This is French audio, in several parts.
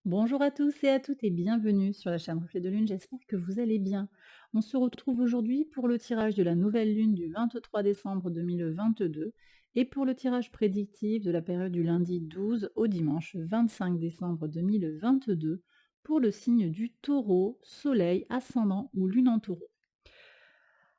Bonjour à tous et à toutes et bienvenue sur la chaîne Reflet de Lune, j'espère que vous allez bien. On se retrouve aujourd'hui pour le tirage de la nouvelle lune du 23 décembre 2022 et pour le tirage prédictif de la période du lundi 12 au dimanche 25 décembre 2022 pour le signe du Taureau, Soleil, Ascendant ou Lune en Taureau.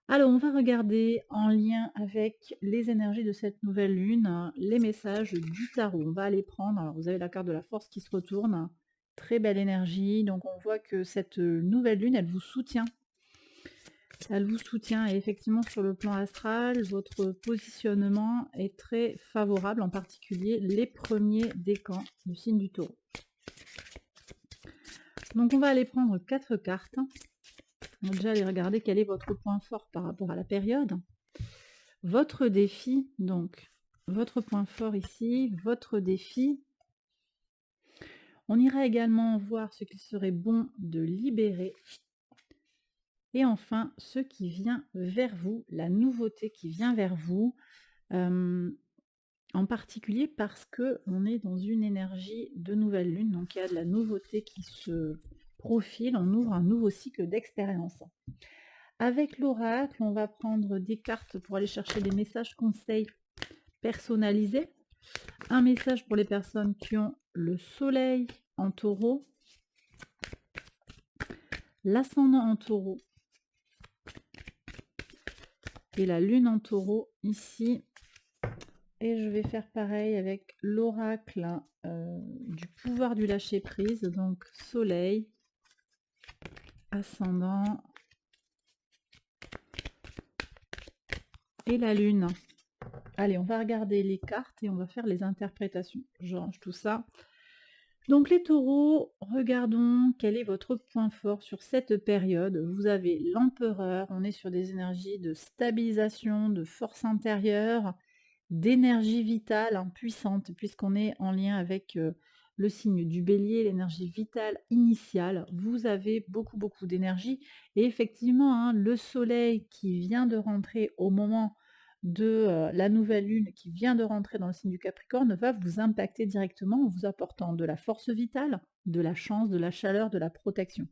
Alors, on va regarder en lien avec les énergies de cette nouvelle lune, les messages du tarot. On va aller prendre, alors vous avez la carte de la force qui se retourne, très belle énergie. Donc on voit que cette nouvelle lune, elle vous soutient. Elle vous soutient et effectivement sur le plan astral, votre positionnement est très favorable, en particulier les premiers décans du signe du taureau. Donc on va aller prendre 4 cartes. On va déjà aller regarder quel est votre point fort par rapport à la période. Votre défi, donc, votre point fort ici, votre défi. On ira également voir ce qu'il serait bon de libérer. Et enfin, ce qui vient vers vous, la nouveauté qui vient vers vous, en particulier parce que on est dans une énergie de nouvelle lune, donc il y a de la nouveauté qui se profile, on ouvre un nouveau cycle d'expérience. Avec l'oracle, on va prendre des cartes pour aller chercher des messages conseils personnalisés. Un message pour les personnes qui ont le soleil en taureau, l'ascendant en taureau et la lune en taureau ici. Et je vais faire pareil avec l'oracle du pouvoir du lâcher prise, donc soleil, ascendant et la lune. Allez, on va regarder les cartes et on va faire les interprétations. Je range tout ça. Donc les taureaux, regardons quel est votre point fort sur cette période. Vous avez l'empereur, on est sur des énergies de stabilisation, de force intérieure, d'énergie vitale puissante, puisqu'on est en lien avec le signe du bélier, l'énergie vitale initiale. Vous avez beaucoup d'énergie. Et effectivement, le soleil qui vient de rentrer au moment de la nouvelle lune qui vient de rentrer dans le signe du Capricorne va vous impacter directement en vous apportant de la force vitale, de la chance, de la chaleur, de la protection.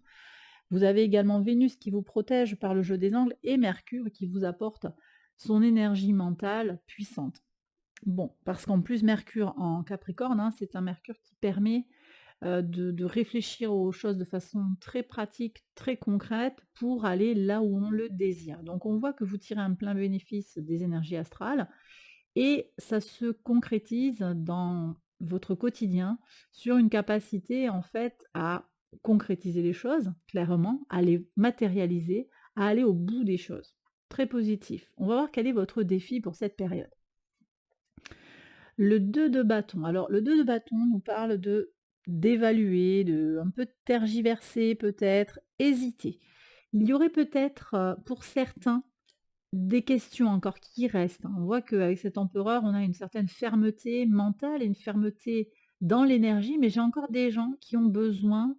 Vous avez également Vénus qui vous protège par le jeu des angles et Mercure qui vous apporte son énergie mentale puissante. Bon, parce qu'en plus Mercure en Capricorne, c'est un Mercure qui permet de réfléchir aux choses de façon très pratique, très concrète, pour aller là où on le désire. Donc on voit que vous tirez un plein bénéfice des énergies astrales et ça se concrétise dans votre quotidien sur une capacité en fait à concrétiser les choses clairement, à les matérialiser, à aller au bout des choses. Très positif. On va voir quel est votre défi pour cette période. Le 2 de bâton. Alors le 2 de bâton nous parle d'évaluer, de un peu tergiverser peut-être, hésiter. Il y aurait peut-être, pour certains, des questions encore qui restent, hein. On voit qu'avec cet empereur, on a une certaine fermeté mentale et une fermeté dans l'énergie, mais j'ai encore des gens qui ont besoin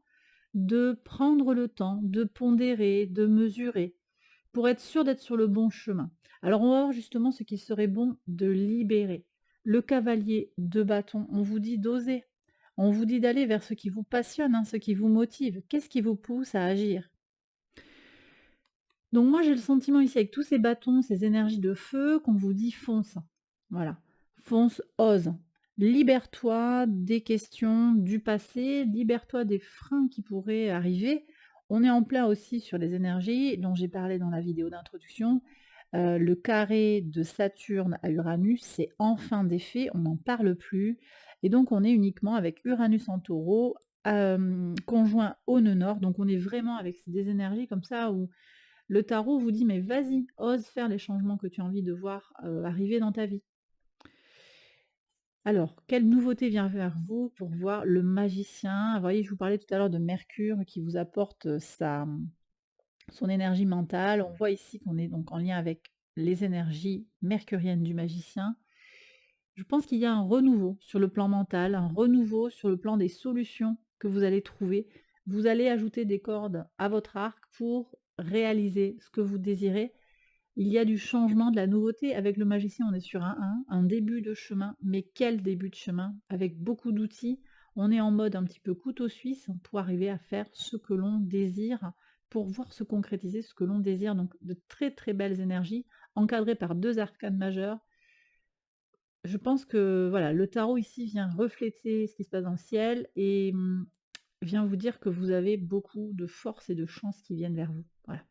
de prendre le temps, de pondérer, de mesurer, pour être sûr d'être sur le bon chemin. Alors on va voir justement ce qu'il serait bon de libérer. Le cavalier de bâton, on vous dit d'oser. On vous dit d'aller vers ce qui vous passionne, ce qui vous motive. Qu'est-ce qui vous pousse à agir? Donc moi j'ai le sentiment ici avec tous ces bâtons, ces énergies de feu qu'on vous dit fonce. Voilà. Fonce, ose. Libère-toi des questions du passé, libère-toi des freins qui pourraient arriver. On est en plein aussi sur les énergies dont j'ai parlé dans la vidéo d'introduction. Le carré de Saturne à Uranus, c'est en fin d'effet, on n'en parle plus. Et donc on est uniquement avec Uranus en taureau, conjoint au nœud nord. Donc on est vraiment avec des énergies comme ça où le tarot vous dit mais vas-y, ose faire les changements que tu as envie de voir arriver dans ta vie. Alors, quelle nouveauté vient vers vous pour voir le magicien? Vous voyez, je vous parlais tout à l'heure de Mercure qui vous apporte son énergie mentale. On voit ici qu'on est donc en lien avec les énergies mercuriennes du magicien. Je pense qu'il y a un renouveau sur le plan mental, un renouveau sur le plan des solutions que vous allez trouver. Vous allez ajouter des cordes à votre arc pour réaliser ce que vous désirez. Il y a du changement, de la nouveauté. Avec le magicien, on est sur un début de chemin. Mais quel début de chemin? Avec beaucoup d'outils. On est en mode un petit peu couteau suisse pour arriver à faire ce que l'on désire, pour voir se concrétiser ce que l'on désire. Donc de très, très belles énergies encadrées par 2 arcanes majeurs. Je pense que voilà, le tarot ici vient refléter ce qui se passe dans le ciel et vient vous dire que vous avez beaucoup de force et de chance qui viennent vers vous. Voilà.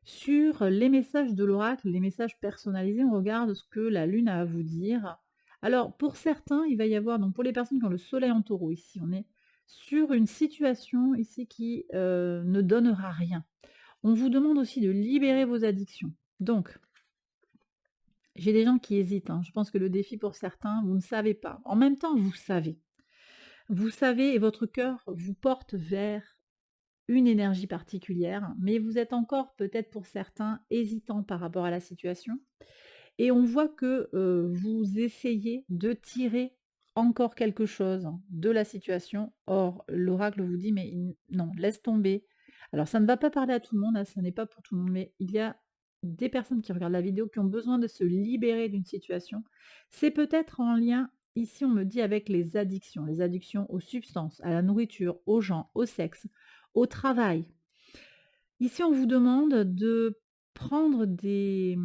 Sur les messages de l'oracle, les messages personnalisés, on regarde ce que la lune a à vous dire. Alors, pour certains, il va y avoir, donc pour les personnes qui ont le soleil en taureau, ici, on est sur une situation ici qui ne donnera rien. On vous demande aussi de libérer vos addictions. Donc, j'ai des gens qui hésitent, hein. Je pense que le défi pour certains, vous ne savez pas. En même temps, vous savez. Vous savez et votre cœur vous porte vers une énergie particulière, mais vous êtes encore peut-être pour certains hésitants par rapport à la situation. Et on voit que vous essayez de tirer encore quelque chose de la situation. Or, l'oracle vous dit, mais non, laisse tomber. Alors, ça ne va pas parler à tout le monde, hein, ça n'est pas pour tout le monde, mais il y a des personnes qui regardent la vidéo qui ont besoin de se libérer d'une situation. C'est peut-être en lien, ici on me dit, avec les addictions aux substances, à la nourriture, aux gens, au sexe, au travail. Ici, on vous demande de prendre des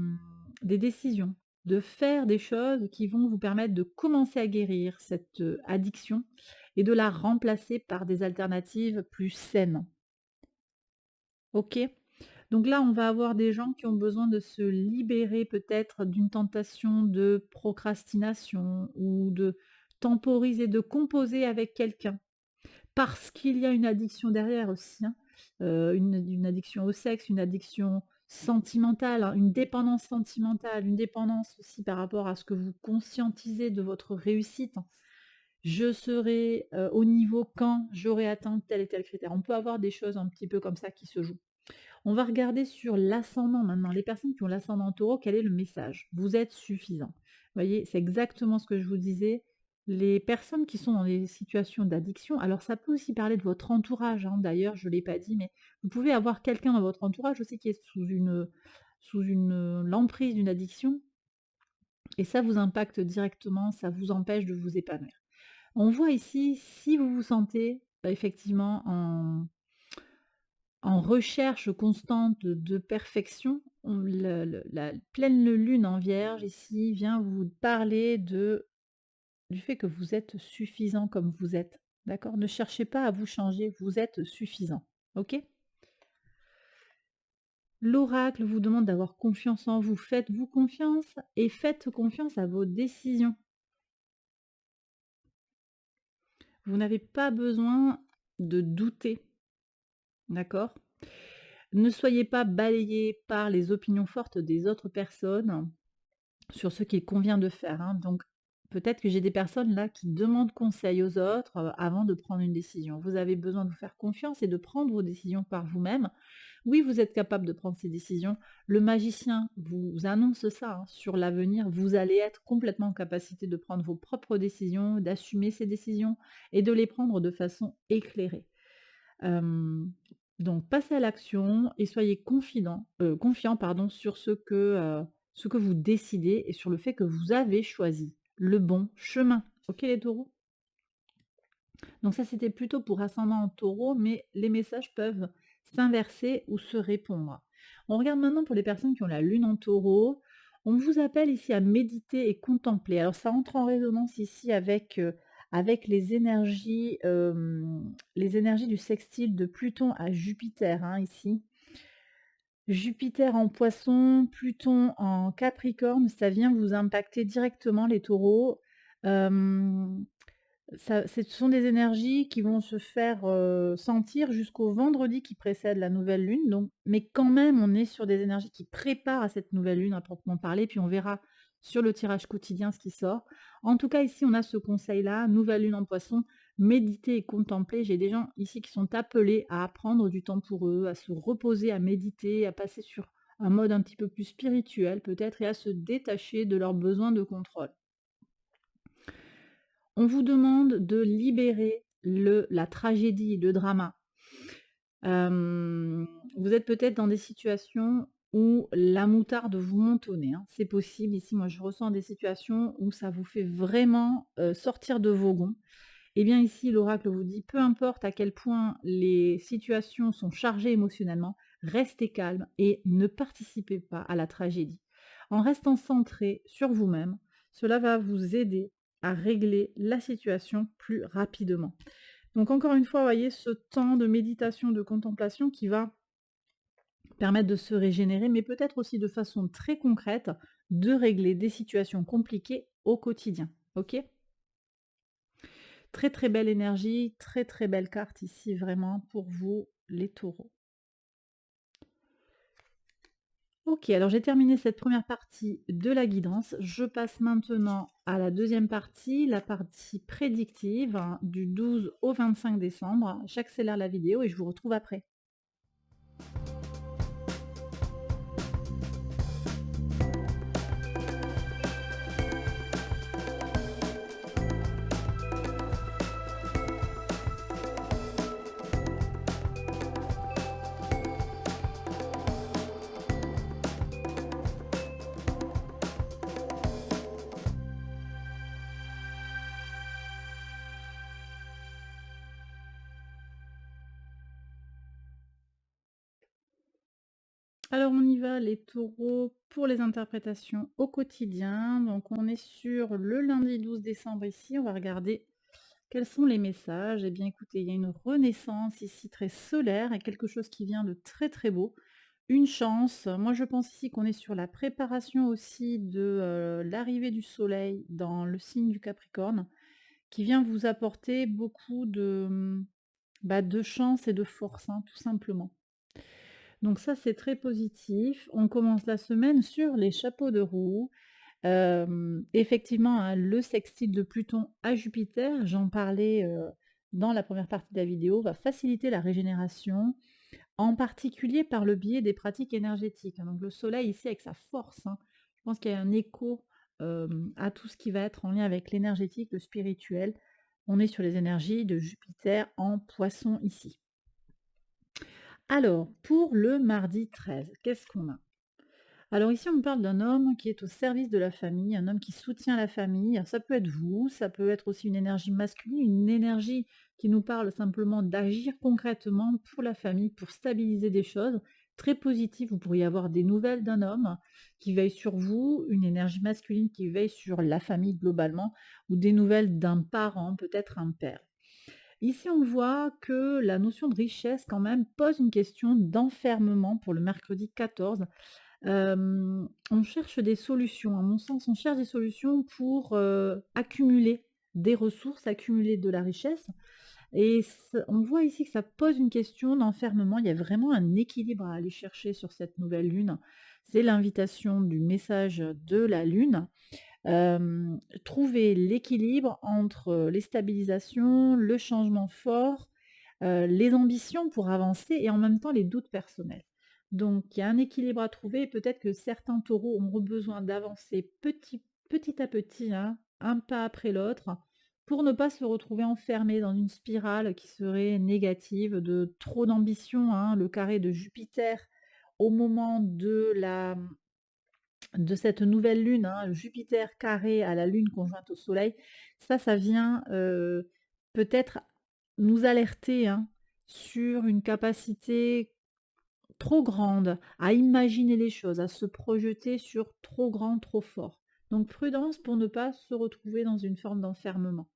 décisions, de faire des choses qui vont vous permettre de commencer à guérir cette addiction et de la remplacer par des alternatives plus saines. Ok? Donc là, on va avoir des gens qui ont besoin de se libérer peut-être d'une tentation de procrastination ou de temporiser, de composer avec quelqu'un. Parce qu'il y a une addiction derrière aussi, hein. Une addiction au sexe, une addiction sentimentale, hein, une dépendance sentimentale, une dépendance aussi par rapport à ce que vous conscientisez de votre réussite. Je serai, au niveau quand j'aurai atteint tel et tel critère. On peut avoir des choses un petit peu comme ça qui se jouent. On va regarder sur l'ascendant maintenant. Les personnes qui ont l'ascendant en taureau, quel est le message? Vous êtes suffisant. Vous voyez, c'est exactement ce que je vous disais. Les personnes qui sont dans des situations d'addiction, alors ça peut aussi parler de votre entourage, hein, d'ailleurs, je ne l'ai pas dit, mais vous pouvez avoir quelqu'un dans votre entourage aussi qui est sous l'emprise d'une addiction, et ça vous impacte directement, ça vous empêche de vous épanouir. On voit ici, si vous vous sentez effectivement en recherche constante de perfection, la pleine lune en vierge ici vient vous parler du fait que vous êtes suffisant comme vous êtes. D'accord? Ne cherchez pas à vous changer, vous êtes suffisant. OK? L'oracle vous demande d'avoir confiance en vous. Faites-vous confiance et faites confiance à vos décisions. Vous n'avez pas besoin de douter. D'accord? Ne soyez pas balayés par les opinions fortes des autres personnes sur ce qu'il convient de faire, hein. Donc, peut-être que j'ai des personnes là qui demandent conseil aux autres avant de prendre une décision. Vous avez besoin de vous faire confiance et de prendre vos décisions par vous-même. Oui, vous êtes capable de prendre ces décisions. Le magicien vous annonce ça, hein, sur l'avenir. Vous allez être complètement en capacité de prendre vos propres décisions, d'assumer ces décisions et de les prendre de façon éclairée. Donc passez à l'action et soyez confiant pardon, sur ce que vous décidez et sur le fait que vous avez choisi le bon chemin. OK les taureaux? Donc ça c'était plutôt pour ascendant en taureau, mais les messages peuvent s'inverser ou se répondre. On regarde maintenant pour les personnes qui ont la lune en taureau. On vous appelle ici à méditer et contempler. Alors ça entre en résonance ici avec les énergies du sextile de Pluton à Jupiter, hein, ici. Jupiter en Poisson, Pluton en Capricorne, ça vient vous impacter directement les taureaux. Hem, ce sont des énergies qui vont se faire, sentir jusqu'au vendredi qui précède la nouvelle lune, donc mais quand même, on est sur des énergies qui préparent à cette nouvelle lune à proprement parler, puis on verra sur le tirage quotidien ce qui sort. En tout cas, ici, on a ce conseil-là, nouvelle lune en Poisson, méditer et contempler. J'ai des gens ici qui sont appelés à prendre du temps pour eux, à se reposer, à méditer, à passer sur un mode un petit peu plus spirituel peut-être et à se détacher de leurs besoins de contrôle. On vous demande de libérer la tragédie, le drama. Vous êtes peut-être dans des situations où la moutarde vous monte au nez, hein. C'est possible. Ici, moi, je ressens des situations où ça vous fait vraiment, sortir de vos gonds Eh bien ici, l'oracle vous dit, peu importe à quel point les situations sont chargées émotionnellement, restez calme et ne participez pas à la tragédie. En restant centré sur vous-même, cela va vous aider à régler la situation plus rapidement. Donc encore une fois, voyez ce temps de méditation, de contemplation qui va permettre de se régénérer, mais peut-être aussi de façon très concrète, de régler des situations compliquées au quotidien. Ok? Très très belle énergie, très très belle carte ici vraiment pour vous les taureaux. Ok, alors j'ai terminé cette première partie de la guidance. Je passe maintenant à la deuxième partie, la partie prédictive, hein, du 12 au 25 décembre. J'accélère la vidéo et je vous retrouve après. Alors on y va les taureaux pour les interprétations au quotidien. Donc on est sur le lundi 12 décembre ici. On va regarder quels sont les messages. Eh bien écoutez, il y a une renaissance ici très solaire et quelque chose qui vient de très très beau. Une chance. Moi je pense ici qu'on est sur la préparation aussi de l'arrivée du soleil dans le signe du Capricorne qui vient vous apporter beaucoup de chance et de force, hein, tout simplement. Donc ça, c'est très positif. On commence la semaine sur les chapeaux de roue. Effectivement, hein, le sextile de Pluton à Jupiter, j'en parlais, dans la première partie de la vidéo, va faciliter la régénération, en particulier par le biais des pratiques énergétiques, hein. Donc le soleil ici avec sa force, hein, je pense qu'il y a un écho, à tout ce qui va être en lien avec l'énergétique, le spirituel. On est sur les énergies de Jupiter en Poisson ici. Alors, pour le mardi 13, qu'est-ce qu'on a? Alors ici, on parle d'un homme qui est au service de la famille, un homme qui soutient la famille. Ça peut être vous, ça peut être aussi une énergie masculine, une énergie qui nous parle simplement d'agir concrètement pour la famille, pour stabiliser des choses. Très positif, vous pourriez avoir des nouvelles d'un homme qui veille sur vous, une énergie masculine qui veille sur la famille globalement, ou des nouvelles d'un parent, peut-être un père. Ici, on voit que la notion de richesse, quand même, pose une question d'enfermement pour le mercredi 14. On cherche des solutions. À mon sens, on cherche des solutions pour, accumuler des ressources, accumuler de la richesse et on voit ici que ça pose une question d'enfermement. Il y a vraiment un équilibre à aller chercher sur cette nouvelle lune. C'est l'invitation du message de la lune. Trouver l'équilibre entre les stabilisations, le changement fort, les ambitions pour avancer et en même temps les doutes personnels. Donc il y a un équilibre à trouver et peut-être que certains taureaux auront besoin d'avancer petit à petit, hein, un pas après l'autre, pour ne pas se retrouver enfermés dans une spirale qui serait négative de trop d'ambition, hein. Le carré de Jupiter au moment de cette nouvelle lune, hein, Jupiter carré à la lune conjointe au soleil, ça vient, peut-être nous alerter, hein, sur une capacité trop grande à imaginer les choses, à se projeter sur trop grand, trop fort. Donc prudence pour ne pas se retrouver dans une forme d'enfermement.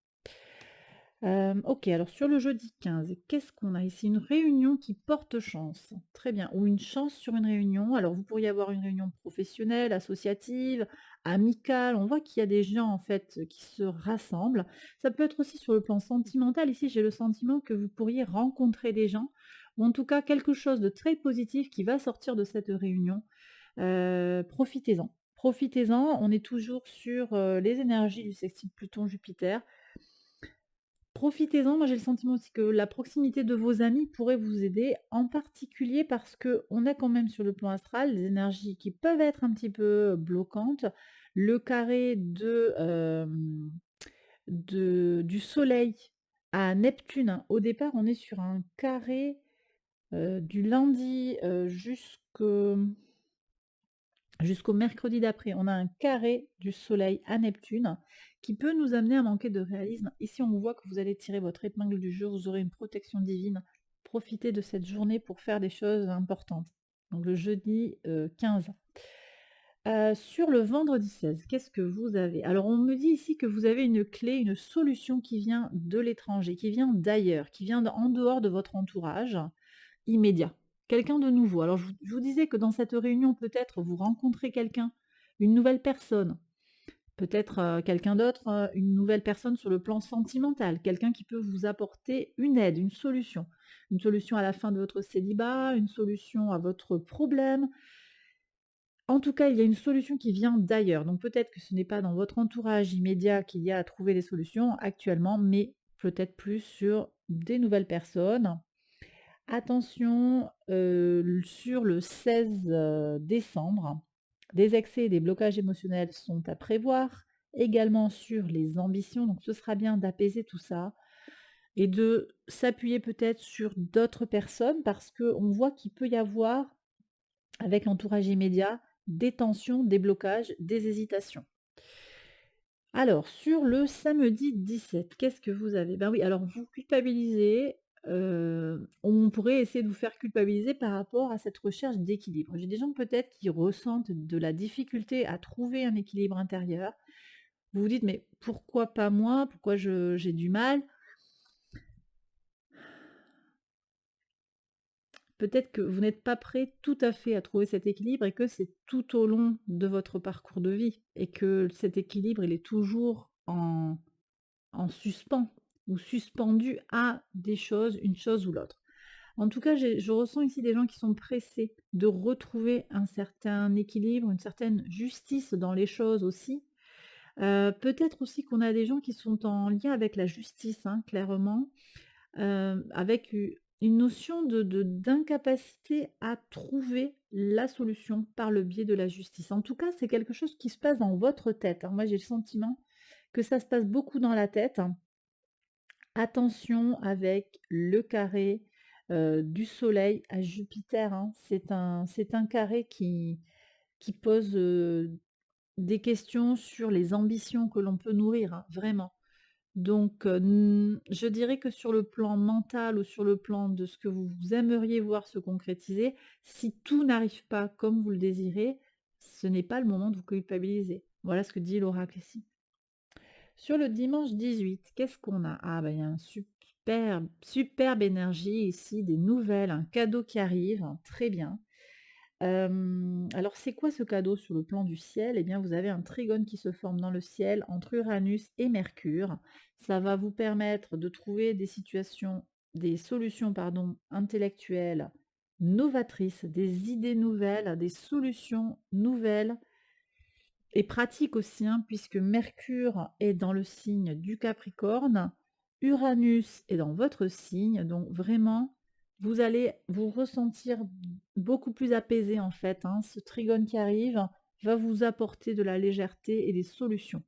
OK, alors sur le jeudi 15, qu'est-ce qu'on a ici? Une réunion qui porte chance. Très bien, ou une chance sur une réunion. Alors vous pourriez avoir une réunion professionnelle, associative, amicale. On voit qu'il y a des gens en fait, qui se rassemblent. Ça peut être aussi sur le plan sentimental. Ici, j'ai le sentiment que vous pourriez rencontrer des gens ou en tout cas quelque chose de très positif qui va sortir de cette réunion. Profitez-en. Profitez-en, on est toujours sur, les énergies du sextile Pluton-Jupiter. Profitez-en, moi j'ai le sentiment aussi que la proximité de vos amis pourrait vous aider, en particulier parce que on a quand même sur le plan astral des énergies qui peuvent être un petit peu bloquantes. Le carré du soleil à Neptune, hein, au départ on est sur un carré du lundi jusqu'au mercredi d'après. On a un carré du soleil à Neptune qui peut nous amener à manquer de réalisme. Ici, on voit que vous allez tirer votre épingle du jeu, vous aurez une protection divine. Profitez de cette journée pour faire des choses importantes. Donc le jeudi 15. Sur le vendredi 16, qu'est-ce que vous avez? Alors on me dit ici que vous avez une clé, une solution qui vient de l'étranger, qui vient d'ailleurs, qui vient en dehors de votre entourage immédiat. Quelqu'un de nouveau. Alors je vous disais que dans cette réunion, peut-être vous rencontrez quelqu'un, une nouvelle personne, peut-être quelqu'un d'autre, une nouvelle personne sur le plan sentimental, quelqu'un qui peut vous apporter une aide, une solution. Une solution à la fin de votre célibat, une solution à votre problème. En tout cas, il y a une solution qui vient d'ailleurs. Donc peut-être que ce n'est pas dans votre entourage immédiat qu'il y a à trouver les solutions actuellement, mais peut-être plus sur des nouvelles personnes. Attention, sur le 16 décembre, des excès et des blocages émotionnels sont à prévoir. Également sur les ambitions, donc ce sera bien d'apaiser tout ça et de s'appuyer peut-être sur d'autres personnes parce qu'on voit qu'il peut y avoir, avec l'entourage immédiat, des tensions, des blocages, des hésitations. Alors, sur le samedi 17, qu'est-ce que vous avez? Ben oui, alors vous culpabilisez, on pourrait essayer de vous faire culpabiliser par rapport à cette recherche d'équilibre. J'ai des gens peut-être qui ressentent de la difficulté à trouver un équilibre intérieur. Vous vous dites: «Mais pourquoi pas moi? Pourquoi j'ai du mal?» Peut-être que vous n'êtes pas prêt tout à fait à trouver cet équilibre et que c'est tout au long de votre parcours de vie et que cet équilibre, il est toujours en suspens ou suspendu à des choses, une chose ou l'autre. En tout cas, je ressens ici des gens qui sont pressés de retrouver un certain équilibre, une certaine justice dans les choses aussi. Peut-être aussi qu'on a des gens qui sont en lien avec la justice, hein, clairement, avec une notion d'incapacité à trouver la solution par le biais de la justice. En tout cas, c'est quelque chose qui se passe dans votre tête, hein. Moi, j'ai le sentiment que ça se passe beaucoup dans la tête. Attention avec le carré, du soleil à Jupiter, hein. C'est un carré qui pose, des questions sur les ambitions que l'on peut nourrir, hein, vraiment. Donc, je dirais que sur le plan mental ou sur le plan de ce que vous aimeriez voir se concrétiser, si tout n'arrive pas comme vous le désirez, ce n'est pas le moment de vous culpabiliser. Voilà ce que dit l'oracle ici. Sur le dimanche 18, qu'est-ce qu'on a? Ah bah, il y a un superbe énergie ici, des nouvelles, un cadeau qui arrive, hein, très bien. Alors c'est quoi ce cadeau sur le plan du ciel? Eh bien, vous avez un trigone qui se forme dans le ciel entre Uranus et Mercure. Ça va vous permettre de trouver des solutions, pardon, intellectuelles novatrices, des idées nouvelles, des solutions nouvelles et pratique aussi, hein, puisque Mercure est dans le signe du Capricorne, Uranus est dans votre signe, donc vraiment, vous allez vous ressentir beaucoup plus apaisé en fait, hein. Ce trigone qui arrive va vous apporter de la légèreté et des solutions.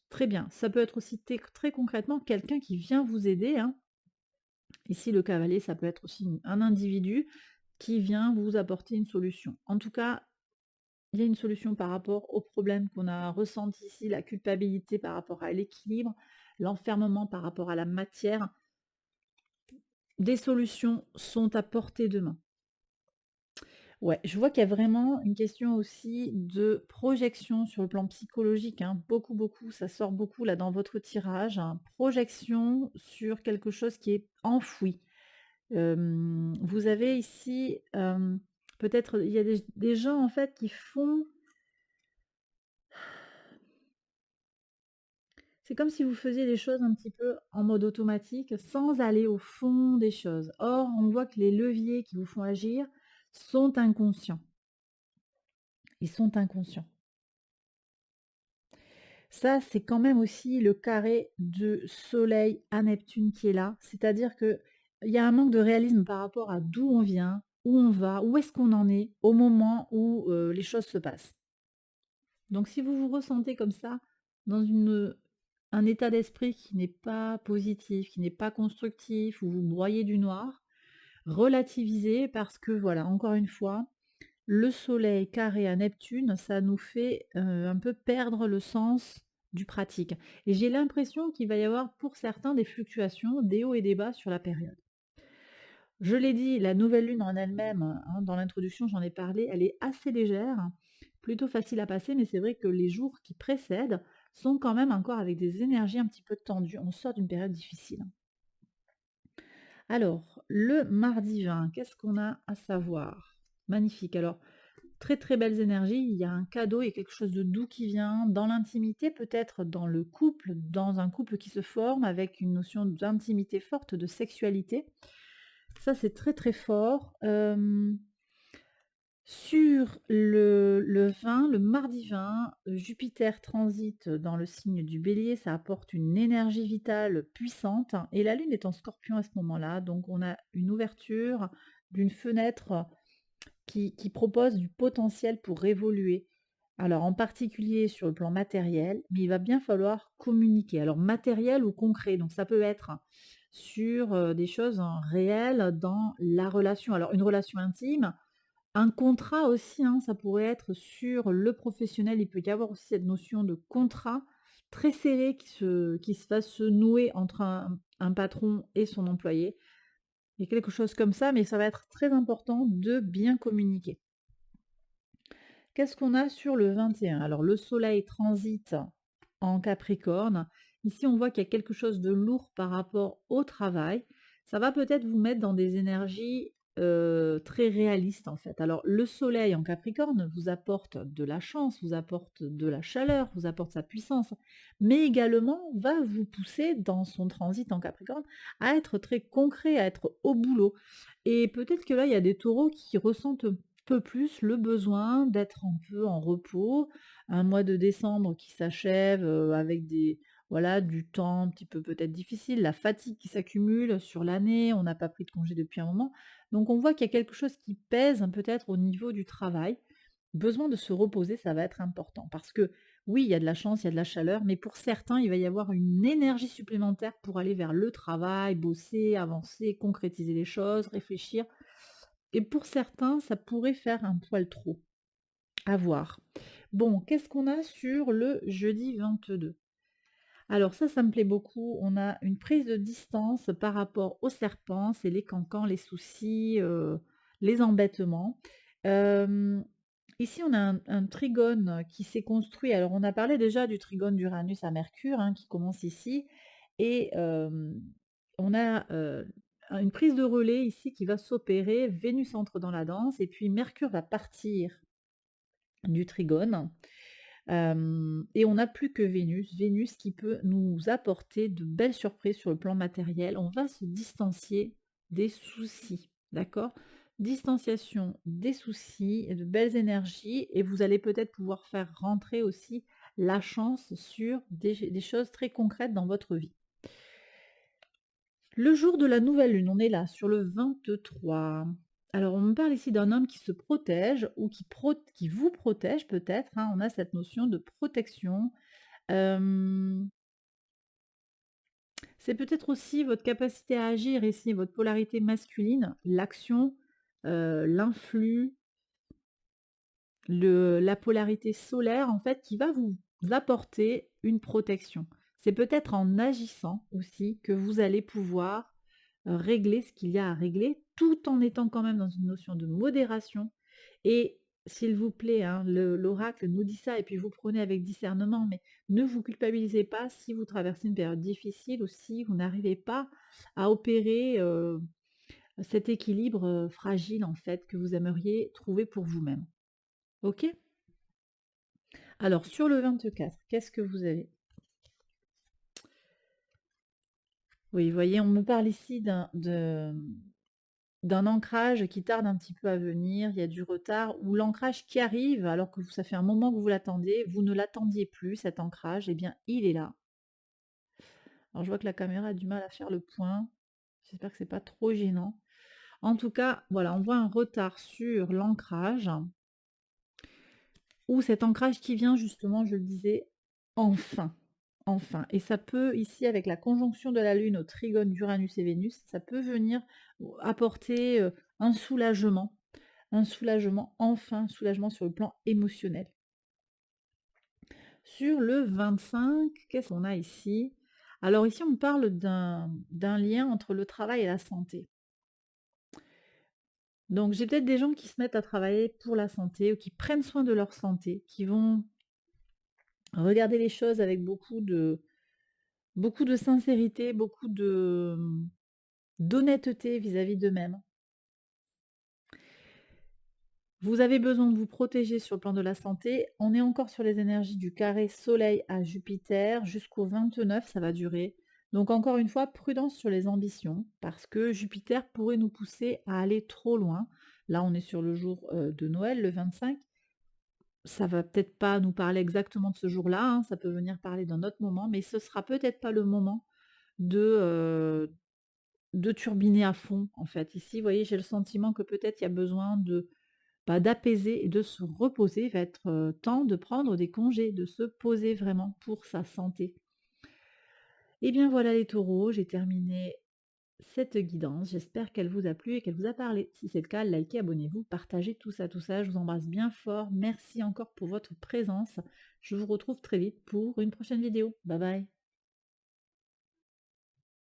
Très bien, ça peut être aussi très concrètement quelqu'un qui vient vous aider, hein. Ici, le cavalier, ça peut être aussi un individu qui vient vous apporter une solution. En tout cas, il y a une solution par rapport au problème qu'on a ressenti ici, la culpabilité par rapport à l'équilibre, l'enfermement par rapport à la matière. Des solutions sont à portée de main. Ouais, je vois qu'il y a vraiment une question aussi de projection sur le plan psychologique, hein. Beaucoup, beaucoup, ça sort beaucoup là dans votre tirage, hein. Projection sur quelque chose qui est enfoui. Vous avez ici, peut-être, il y a des gens en fait qui font. C'est comme si vous faisiez les choses un petit peu en mode automatique, sans aller au fond des choses. Or, on voit que les leviers qui vous font agir sont inconscients. Ils sont inconscients. Ça, c'est quand même aussi le carré de Soleil à Neptune qui est là. C'est-à-dire que il y a un manque de réalisme par rapport à d'où on vient, où on va, où est-ce qu'on en est au moment où les choses se passent. Donc si vous vous ressentez comme ça, dans un état d'esprit qui n'est pas positif, qui n'est pas constructif, où vous broyez du noir, relativisez parce que voilà, encore une fois, le soleil carré à Neptune, ça nous fait un peu perdre le sens du pratique. Et j'ai l'impression qu'il va y avoir pour certains des fluctuations, des hauts et des bas sur la période. Je l'ai dit, la nouvelle lune en elle-même, hein, dans l'introduction, j'en ai parlé, elle est assez légère, plutôt facile à passer, mais c'est vrai que les jours qui précèdent sont quand même encore avec des énergies un petit peu tendues. On sort d'une période difficile. Alors, le mardi 20, qu'est-ce qu'on a à savoir? Magnifique. Alors, très très belles énergies. Il y a un cadeau, il y a quelque chose de doux qui vient dans l'intimité, peut-être dans le couple, dans un couple qui se forme avec une notion d'intimité forte, de sexualité. Ça, c'est très très fort. Sur le 20, le mardi 20, Jupiter transite dans le signe du Bélier, ça apporte une énergie vitale puissante et la Lune est en Scorpion à ce moment-là, donc on a une ouverture d'une fenêtre qui propose du potentiel pour évoluer. Alors en particulier sur le plan matériel, mais il va bien falloir communiquer. Alors matériel ou concret, donc ça peut être sur des choses réelles dans la relation. Alors une relation intime, un contrat aussi, hein, ça pourrait être sur le professionnel. Il peut y avoir aussi cette notion de contrat très serré qui se va se nouer entre un patron et son employé. Il y a quelque chose comme ça, mais ça va être très important de bien communiquer. Qu'est-ce qu'on a sur le 21? Alors le soleil transite en Capricorne. Ici, on voit qu'il y a quelque chose de lourd par rapport au travail. Ça va peut-être vous mettre dans des énergies très réalistes en fait. Alors le soleil en Capricorne vous apporte de la chance, vous apporte de la chaleur, vous apporte sa puissance, mais également va vous pousser dans son transit en Capricorne à être très concret, à être au boulot. Et peut-être que là, il y a des taureaux qui ressentent peu plus le besoin d'être un peu en repos. Un mois de décembre qui s'achève, avec des voilà, du temps un petit peu peut-être difficile, la fatigue qui s'accumule sur l'année, on n'a pas pris de congé depuis un moment. Donc on voit qu'il y a quelque chose qui pèse peut-être au niveau du travail. Besoin de se reposer, ça va être important parce que oui, il y a de la chance, il y a de la chaleur, mais pour certains, il va y avoir une énergie supplémentaire pour aller vers le travail, bosser, avancer, concrétiser les choses, réfléchir. Et pour certains, ça pourrait faire un poil trop. À voir. Bon, qu'est-ce qu'on a sur le jeudi 22? Alors ça me plaît beaucoup. On a une prise de distance par rapport aux serpents, c'est les cancans, les soucis, les embêtements. Hem, Ici, on a un trigone qui s'est construit. Alors on a parlé déjà du trigone d'Uranus à Mercure, hein, qui commence ici et on a, une prise de relais ici qui va s'opérer. Vénus entre dans la danse et puis Mercure va partir du trigone. Et on n'a plus que Vénus. Vénus qui peut nous apporter de belles surprises sur le plan matériel. On va se distancier des soucis, d'accord? Distanciation des soucis et de belles énergies et vous allez peut-être pouvoir faire rentrer aussi la chance sur des choses très concrètes dans votre vie. Le jour de la nouvelle lune, on est là, sur le 23. Alors, on me parle ici d'un homme qui se protège ou qui vous protège peut-être, hein. On a cette notion de protection. Hem, c'est peut-être aussi votre capacité à agir ici, votre polarité masculine, l'action, l'influx, la polarité solaire en fait qui va vous apporter une protection. C'est peut-être en agissant aussi que vous allez pouvoir régler ce qu'il y a à régler, tout en étant quand même dans une notion de modération. Et s'il vous plaît, hein, l'oracle nous dit ça, et puis vous prenez avec discernement, mais ne vous culpabilisez pas si vous traversez une période difficile ou si vous n'arrivez pas à opérer cet équilibre fragile en fait que vous aimeriez trouver pour vous-même. Ok? Alors sur le 24, qu'est-ce que vous avez? Oui, vous voyez, on me parle ici d'un ancrage qui tarde un petit peu à venir, il y a du retard, ou l'ancrage qui arrive alors que ça fait un moment que vous l'attendez, vous ne l'attendiez plus, cet ancrage, eh bien il est là. Alors je vois que la caméra a du mal à faire le point, j'espère que c'est pas trop gênant. En tout cas, voilà, on voit un retard sur l'ancrage, ou cet ancrage qui vient justement, je le disais, enfin. Enfin, et ça peut, ici, avec la conjonction de la Lune au trigone d'Uranus et Vénus, ça peut venir apporter un soulagement, enfin, un soulagement sur le plan émotionnel. Sur le 25, qu'est-ce qu'on a ici? Alors ici, on me parle d'un lien entre le travail et la santé. Donc j'ai peut-être des gens qui se mettent à travailler pour la santé ou qui prennent soin de leur santé, qui vont regarder les choses avec beaucoup de sincérité, beaucoup de d'honnêteté vis-à-vis d'eux-mêmes. Vous avez besoin de vous protéger sur le plan de la santé. On est encore sur les énergies du carré Soleil à Jupiter jusqu'au 29, ça va durer. Donc encore une fois, prudence sur les ambitions, parce que Jupiter pourrait nous pousser à aller trop loin. Là, on est sur le jour de Noël, le 25. Ça va peut-être pas nous parler exactement de ce jour-là, hein, ça peut venir parler d'un autre moment, mais ce sera peut-être pas le moment de turbiner à fond, en fait. Ici, vous voyez, j'ai le sentiment que peut-être il y a besoin d'apaiser et de se reposer. Il va être, temps de prendre des congés, de se poser vraiment pour sa santé. Et bien voilà les taureaux, j'ai terminé cette guidance. J'espère qu'elle vous a plu et qu'elle vous a parlé. Si c'est le cas, likez, abonnez-vous, partagez tout ça, tout ça. Je vous embrasse bien fort. Merci encore pour votre présence. Je vous retrouve très vite pour une prochaine vidéo. Bye bye.